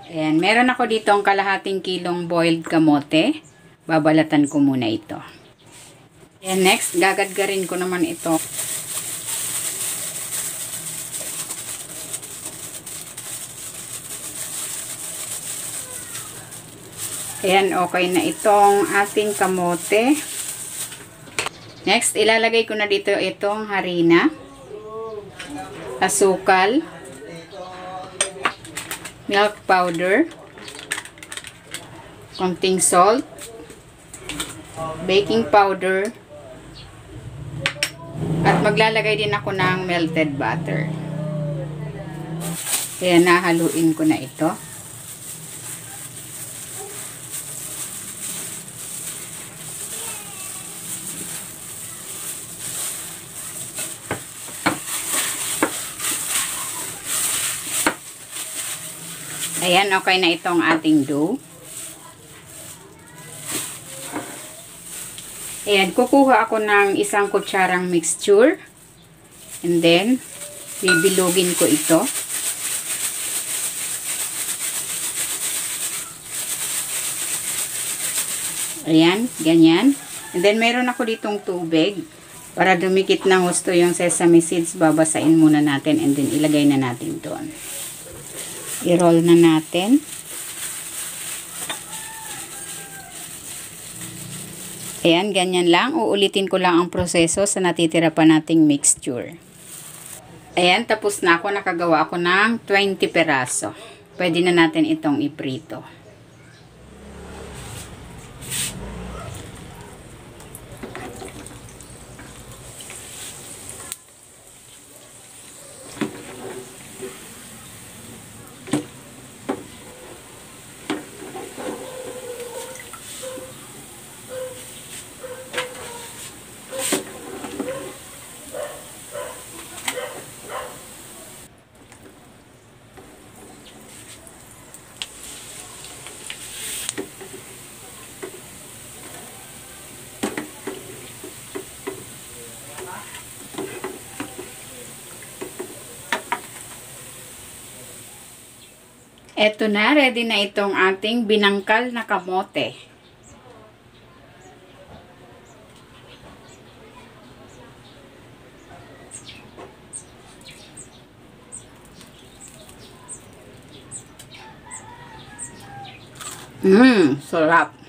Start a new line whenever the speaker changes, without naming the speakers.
Ayan, meron ako dito ang kalahating kilong boiled kamote. Babalatan ko muna ito. Ayan, next, gagadgarin ko naman ito. Ayan, okay na itong ating kamote. Next, ilalagay ko na dito itong harina, asukal, milk powder, konting salt, baking powder, at maglalagay din ako ng melted butter. Kaya nahaluin ko na ito. Ayan, okay na itong ating dough. Ayan, kukuha ako ng isang kutsarang mixture. And then, bibilugin ko ito. Ayan, ganyan. And then, meron ako ditong tubig. Para dumikit ng gusto yung sesame seeds, babasain muna natin and then ilagay na natin doon. I-roll na natin. Ayan, ganyan lang. Uulitin ko lang ang proseso sa natitira pa nating mixture. Ayan, tapos na ako. Nakagawa ako ng 20 peraso. Pwede na natin itong iprito. Eto na, ready na itong ating binangkal na kamote. Sarap.